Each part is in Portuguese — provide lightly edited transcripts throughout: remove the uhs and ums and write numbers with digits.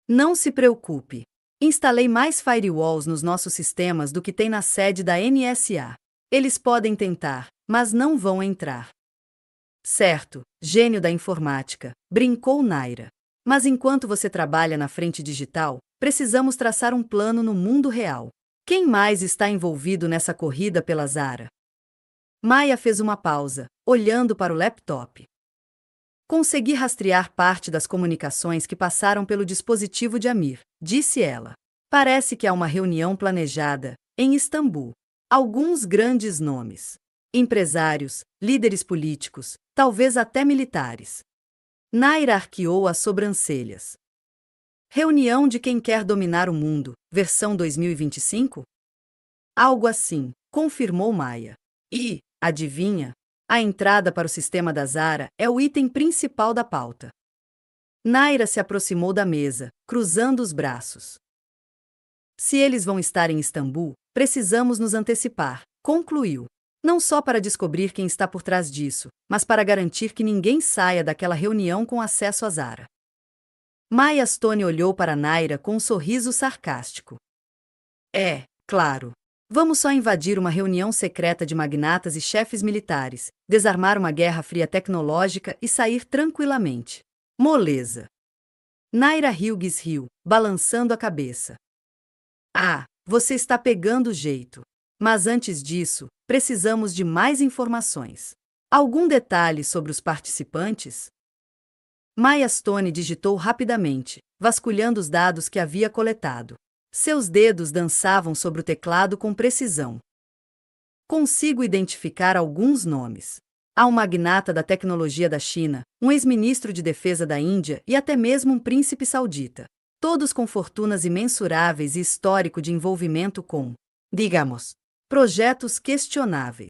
Não se preocupe. Instalei mais firewalls nos nossos sistemas do que tem na sede da NSA. Eles podem tentar, mas não vão entrar. Certo, gênio da informática, brincou Naira. Mas enquanto você trabalha na frente digital, precisamos traçar um plano no mundo real. Quem mais está envolvido nessa corrida pela Zara? Maia fez uma pausa, olhando para o laptop. Consegui rastrear parte das comunicações que passaram pelo dispositivo de Amir, disse ela. Parece que há uma reunião planejada, em Istambul. Alguns grandes nomes. Empresários, líderes políticos, talvez até militares. Naira arqueou as sobrancelhas. Reunião de quem quer dominar o mundo, versão 2025? Algo assim, confirmou Maia. E, adivinha? A entrada para o sistema da Zara é o item principal da pauta. Naira se aproximou da mesa, cruzando os braços. Se eles vão estar em Istambul, precisamos nos antecipar, concluiu. Não só para descobrir quem está por trás disso, mas para garantir que ninguém saia daquela reunião com acesso a Zara. Maia Stone olhou para Naira com um sorriso sarcástico. Claro. Vamos só invadir uma reunião secreta de magnatas e chefes militares, desarmar uma guerra fria tecnológica e sair tranquilamente. Moleza. Naira Hughes riu, balançando a cabeça. Você está pegando o jeito. Mas antes disso, precisamos de mais informações. Algum detalhe sobre os participantes? Maia Stone digitou rapidamente, vasculhando os dados que havia coletado. Seus dedos dançavam sobre o teclado com precisão. Consigo identificar alguns nomes. Há um magnata da tecnologia da China, um ex-ministro de defesa da Índia e até mesmo um príncipe saudita. Todos com fortunas imensuráveis e histórico de envolvimento com, digamos, projetos questionáveis.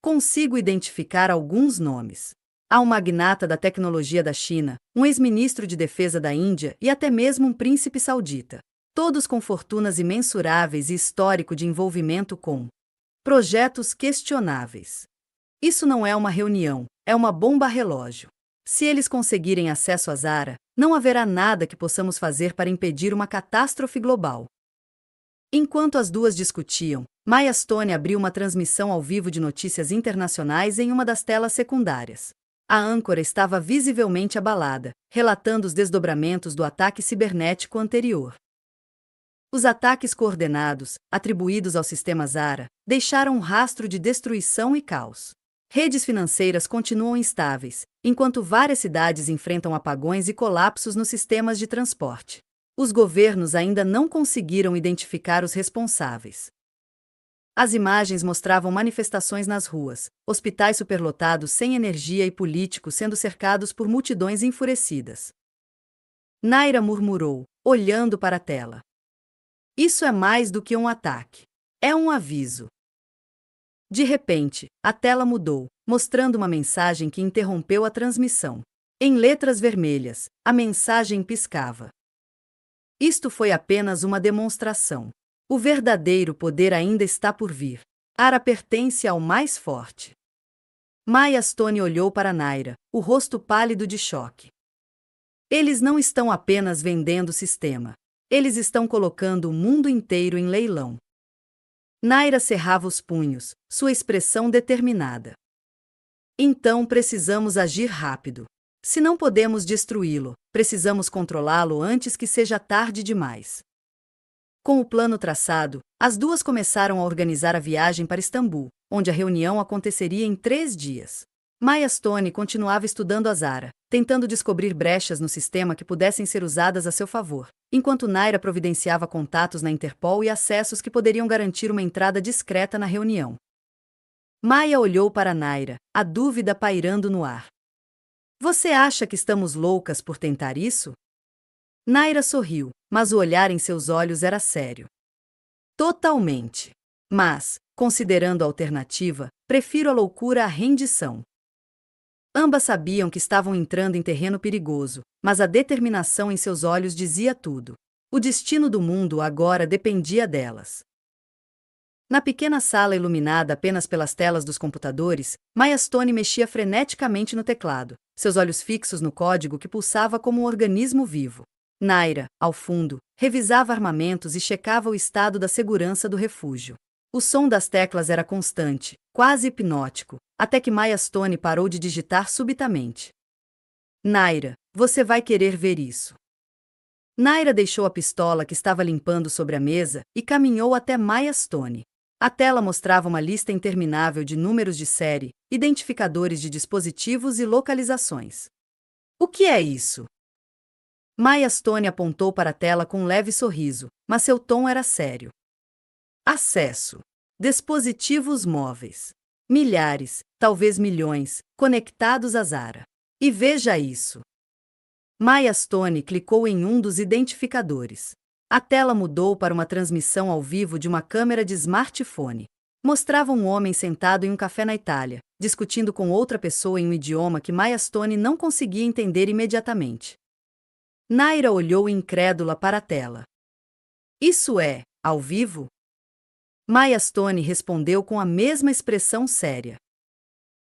Consigo identificar alguns nomes. Há um magnata da tecnologia da China, um ex-ministro de defesa da Índia e até mesmo um príncipe saudita. Todos com fortunas imensuráveis e histórico de envolvimento com projetos questionáveis. Isso não é uma reunião, é uma bomba relógio. Se eles conseguirem acesso a Zara, não haverá nada que possamos fazer para impedir uma catástrofe global. Enquanto as duas discutiam, Maia Stone abriu uma transmissão ao vivo de notícias internacionais em uma das telas secundárias. A âncora estava visivelmente abalada, relatando os desdobramentos do ataque cibernético anterior. Os ataques coordenados, atribuídos ao sistema Zara, deixaram um rastro de destruição e caos. Redes financeiras continuam instáveis, enquanto várias cidades enfrentam apagões e colapsos nos sistemas de transporte. Os governos ainda não conseguiram identificar os responsáveis. As imagens mostravam manifestações nas ruas, hospitais superlotados sem energia e políticos sendo cercados por multidões enfurecidas. Naira murmurou, olhando para a tela. Isso é mais do que um ataque. É um aviso. De repente, a tela mudou, mostrando uma mensagem que interrompeu a transmissão. Em letras vermelhas, a mensagem piscava. Isto foi apenas uma demonstração. O verdadeiro poder ainda está por vir. Ara pertence ao mais forte. Maia Stone olhou para Naira, o rosto pálido de choque. Eles não estão apenas vendendo o sistema. Eles estão colocando o mundo inteiro em leilão. Naira cerrava os punhos, sua expressão determinada. Então precisamos agir rápido. Se não podemos destruí-lo, precisamos controlá-lo antes que seja tarde demais. Com o plano traçado, as duas começaram a organizar a viagem para Istambul, onde a reunião aconteceria em 3 dias. Maia Stone continuava estudando a Zara, tentando descobrir brechas no sistema que pudessem ser usadas a seu favor, enquanto Naira providenciava contatos na Interpol e acessos que poderiam garantir uma entrada discreta na reunião. Maia olhou para Naira, a dúvida pairando no ar. Você acha que estamos loucas por tentar isso? Naira sorriu, mas o olhar em seus olhos era sério. Totalmente. Mas, considerando a alternativa, prefiro a loucura à rendição. Ambas sabiam que estavam entrando em terreno perigoso, mas a determinação em seus olhos dizia tudo. O destino do mundo agora dependia delas. Na pequena sala iluminada apenas pelas telas dos computadores, Maya Stone mexia freneticamente no teclado, seus olhos fixos no código que pulsava como um organismo vivo. Naira, ao fundo, revisava armamentos e checava o estado da segurança do refúgio. O som das teclas era constante, quase hipnótico, até que Maya Stone parou de digitar subitamente. Naira, você vai querer ver isso. Naira deixou a pistola que estava limpando sobre a mesa e caminhou até Maya Stone. A tela mostrava uma lista interminável de números de série, identificadores de dispositivos e localizações. O que é isso? Maya Stone apontou para a tela com um leve sorriso, mas seu tom era sério. Acesso. Dispositivos móveis. Milhares, talvez milhões, conectados a Zara. E veja isso. Maya Stone clicou em um dos identificadores. A tela mudou para uma transmissão ao vivo de uma câmera de smartphone. Mostrava um homem sentado em um café na Itália, discutindo com outra pessoa em um idioma que Maya Stone não conseguia entender imediatamente. Naira olhou incrédula para a tela. Isso é, ao vivo? Maya Stone respondeu com a mesma expressão séria.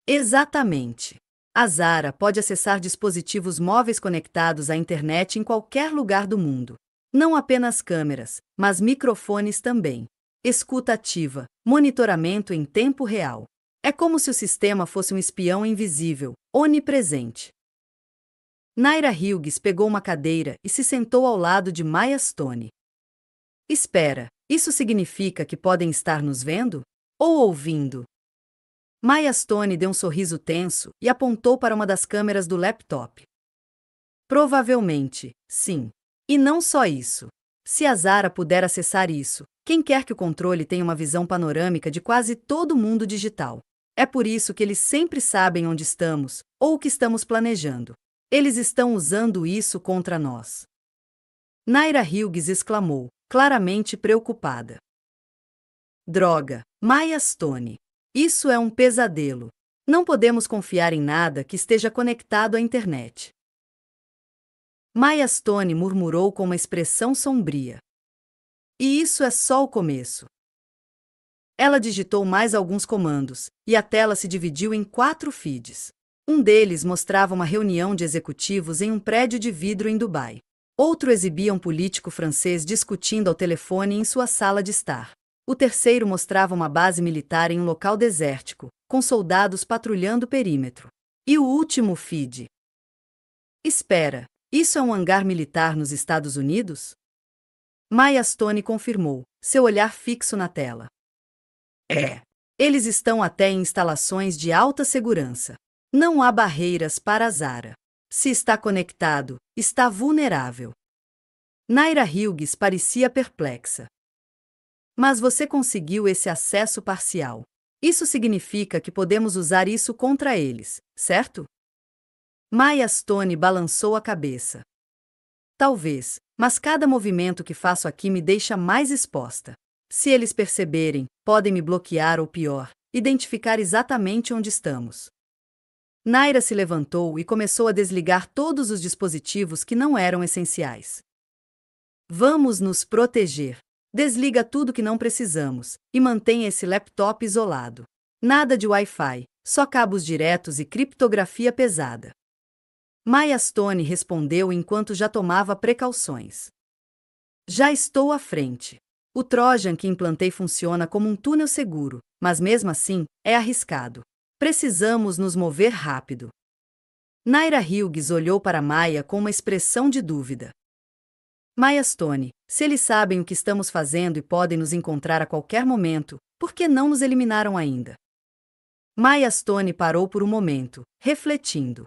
Exatamente. A Zara pode acessar dispositivos móveis conectados à internet em qualquer lugar do mundo. Não apenas câmeras, mas microfones também. Escuta ativa, monitoramento em tempo real. É como se o sistema fosse um espião invisível, onipresente. Naira Hughes pegou uma cadeira e se sentou ao lado de Maya Stone. Espera, isso significa que podem estar nos vendo? Ou ouvindo? Maya Stone deu um sorriso tenso e apontou para uma das câmeras do laptop. Provavelmente, sim. E não só isso. Se a Zara puder acessar isso, quem quer que o controle tenha uma visão panorâmica de quase todo o mundo digital. É por isso que eles sempre sabem onde estamos, ou o que estamos planejando. Eles estão usando isso contra nós. Naira Hughes exclamou, claramente preocupada. Droga, Maya Stone. Isso é um pesadelo. Não podemos confiar em nada que esteja conectado à internet. Maya Stone murmurou com uma expressão sombria. E isso é só o começo. Ela digitou mais alguns comandos, e a tela se dividiu em 4 feeds. Um deles mostrava uma reunião de executivos em um prédio de vidro em Dubai. Outro exibia um político francês discutindo ao telefone em sua sala de estar. O terceiro mostrava uma base militar em um local desértico, com soldados patrulhando o perímetro. E o último feed. Espera, isso é um hangar militar nos Estados Unidos? Maya Stone confirmou, seu olhar fixo na tela. É. Eles estão até em instalações de alta segurança. Não há barreiras para a Zara. Se está conectado, está vulnerável. Naira Hughes parecia perplexa. Mas você conseguiu esse acesso parcial. Isso significa que podemos usar isso contra eles, certo? Maya Stone balançou a cabeça. Talvez, mas cada movimento que faço aqui me deixa mais exposta. Se eles perceberem, podem me bloquear ou pior, identificar exatamente onde estamos. Naira se levantou e começou a desligar todos os dispositivos que não eram essenciais. Vamos nos proteger. Desliga tudo que não precisamos e mantenha esse laptop isolado. Nada de Wi-Fi, só cabos diretos e criptografia pesada. Maya Stone respondeu enquanto já tomava precauções. Já estou à frente. O Trojan que implantei funciona como um túnel seguro, mas mesmo assim, é arriscado. Precisamos nos mover rápido. Naira Hughes olhou para Maya com uma expressão de dúvida. Maya Stone, se eles sabem o que estamos fazendo e podem nos encontrar a qualquer momento, por que não nos eliminaram ainda? Maya Stone parou por um momento, refletindo.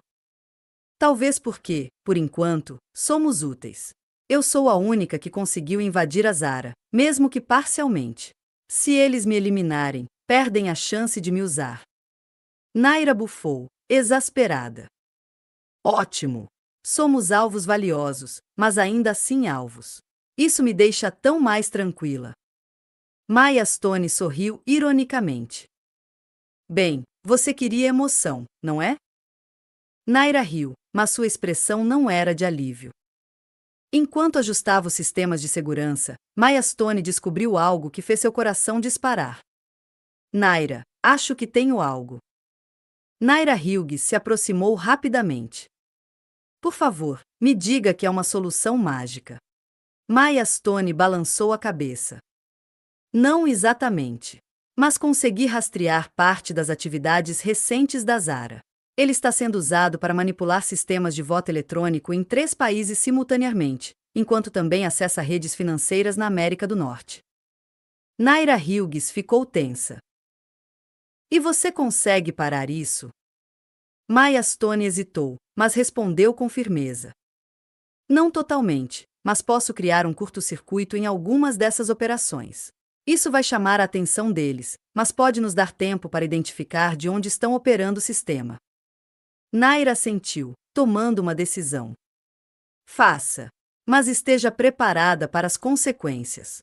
Talvez porque, por enquanto, somos úteis. Eu sou a única que conseguiu invadir a Zara, mesmo que parcialmente. Se eles me eliminarem, perdem a chance de me usar. Naira bufou, exasperada. Ótimo! Somos alvos valiosos, mas ainda assim alvos. Isso me deixa tão mais tranquila. Maya Stone sorriu ironicamente. Bem, você queria emoção, não é? Naira riu, mas sua expressão não era de alívio. Enquanto ajustava os sistemas de segurança, Maya Stone descobriu algo que fez seu coração disparar. Naira, acho que tenho algo. Naira Hughes se aproximou rapidamente. Por favor, me diga que é uma solução mágica. Maya Stone balançou a cabeça. Não exatamente. Mas consegui rastrear parte das atividades recentes da Zara. Ele está sendo usado para manipular sistemas de voto eletrônico em 3 países simultaneamente, enquanto também acessa redes financeiras na América do Norte. Naira Hughes ficou tensa. E você consegue parar isso? Maya Stone hesitou, mas respondeu com firmeza. Não totalmente, mas posso criar um curto-circuito em algumas dessas operações. Isso vai chamar a atenção deles, mas pode nos dar tempo para identificar de onde estão operando o sistema. Naira assentiu, tomando uma decisão. Faça. Mas esteja preparada para as consequências.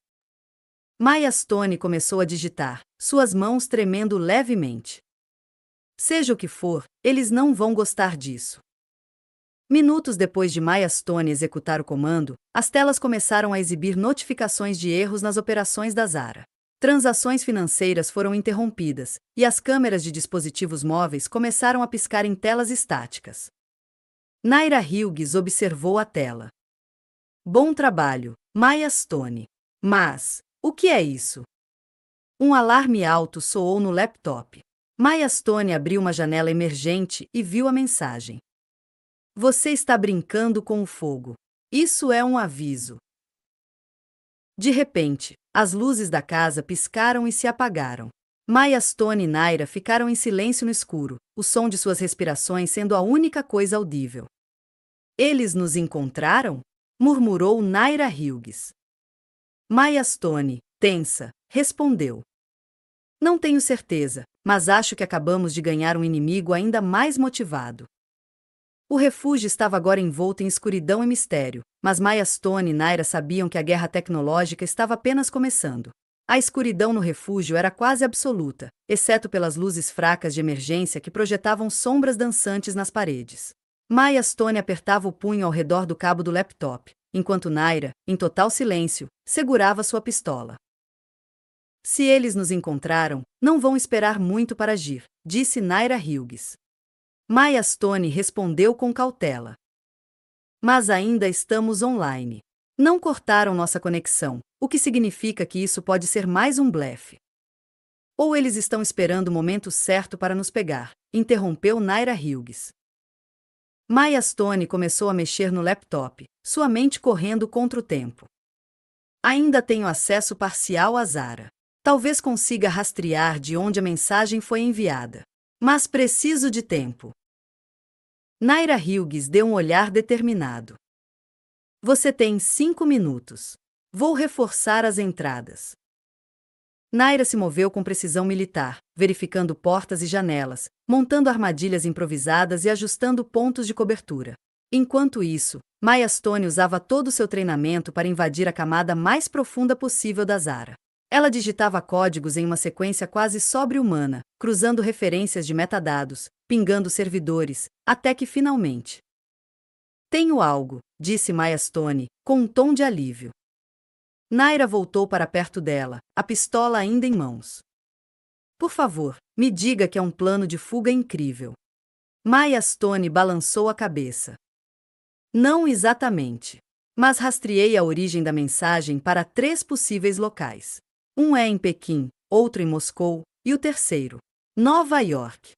Maya Stone começou a digitar, suas mãos tremendo levemente. Seja o que for, eles não vão gostar disso. Minutos depois de Maya Stone executar o comando, as telas começaram a exibir notificações de erros nas operações da Zara. Transações financeiras foram interrompidas, e as câmeras de dispositivos móveis começaram a piscar em telas estáticas. Naira Hughes observou a tela. Bom trabalho, Maya Stone. Mas, o que é isso? Um alarme alto soou no laptop. Maya Stone abriu uma janela emergente e viu a mensagem. Você está brincando com o fogo. Isso é um aviso. De repente, as luzes da casa piscaram e se apagaram. Maya Stone e Naira ficaram em silêncio no escuro, o som de suas respirações sendo a única coisa audível. Eles nos encontraram? Murmurou Naira Hughes. Maya Stone, tensa, respondeu. Não tenho certeza, mas acho que acabamos de ganhar um inimigo ainda mais motivado. O refúgio estava agora envolto em escuridão e mistério, mas Maya Stone e Naira sabiam que a guerra tecnológica estava apenas começando. A escuridão no refúgio era quase absoluta, exceto pelas luzes fracas de emergência que projetavam sombras dançantes nas paredes. Maya Stone apertava o punho ao redor do cabo do laptop, enquanto Naira, em total silêncio, segurava sua pistola. Se eles nos encontraram, não vão esperar muito para agir, disse Naira Hughes. Maya Stone respondeu com cautela. Mas ainda estamos online. Não cortaram nossa conexão, o que significa que isso pode ser mais um blefe. Ou eles estão esperando o momento certo para nos pegar, interrompeu Naira Hughes. Maya Stone começou a mexer no laptop, sua mente correndo contra o tempo. Ainda tenho acesso parcial a Zara. Talvez consiga rastrear de onde a mensagem foi enviada. Mas preciso de tempo. Naira Hughes deu um olhar determinado. Você tem 5 minutos. Vou reforçar as entradas. Naira se moveu com precisão militar, verificando portas e janelas, montando armadilhas improvisadas e ajustando pontos de cobertura. Enquanto isso, Maya Stone usava todo o seu treinamento para invadir a camada mais profunda possível da Zara. Ela digitava códigos em uma sequência quase sobre-humana, cruzando referências de metadados, pingando servidores, até que finalmente. Tenho algo, disse Maya Stone, com um tom de alívio. Naira voltou para perto dela, a pistola ainda em mãos. Por favor, me diga que é um plano de fuga incrível. Maya Stone balançou a cabeça. Não exatamente. Mas rastreei a origem da mensagem para 3 possíveis locais. Um é em Pequim, outro em Moscou, e o terceiro, Nova York.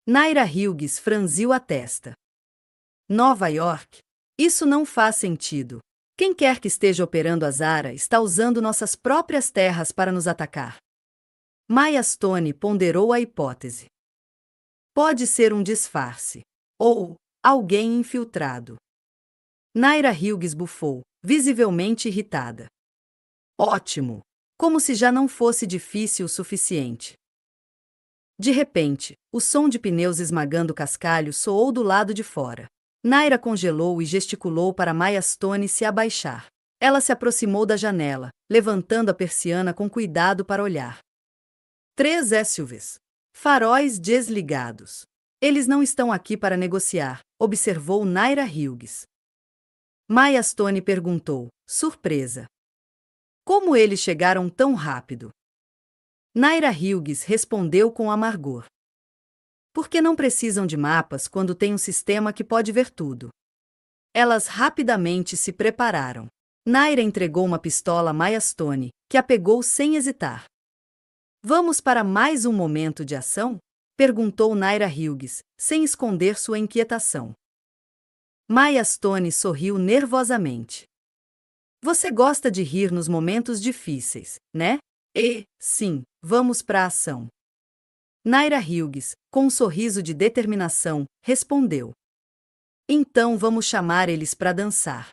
Naira Hughes franziu a testa. Nova York? Isso não faz sentido. Quem quer que esteja operando a Zara está usando nossas próprias terras para nos atacar. Maya Stone ponderou a hipótese. Pode ser um disfarce. Ou alguém infiltrado. Naira Hughes bufou, visivelmente irritada. Ótimo! Como se já não fosse difícil o suficiente. De repente, o som de pneus esmagando o cascalho soou do lado de fora. Naira congelou e gesticulou para Maya Stone se abaixar. Ela se aproximou da janela, levantando a persiana com cuidado para olhar. 3 SUVs. Faróis desligados. Eles não estão aqui para negociar, observou Naira Hughes. Maya Stone perguntou, surpresa. Como eles chegaram tão rápido? Naira Hughes respondeu com amargor. Porque não precisam de mapas quando tem um sistema que pode ver tudo. Elas rapidamente se prepararam. Naira entregou uma pistola a Maya Stone, que a pegou sem hesitar. Vamos para mais um momento de ação? Perguntou Naira Hughes, sem esconder sua inquietação. Maya Stone sorriu nervosamente. Você gosta de rir nos momentos difíceis, né? Sim, vamos para a ação. Naira Hughes, com um sorriso de determinação, respondeu. Então vamos chamar eles para dançar.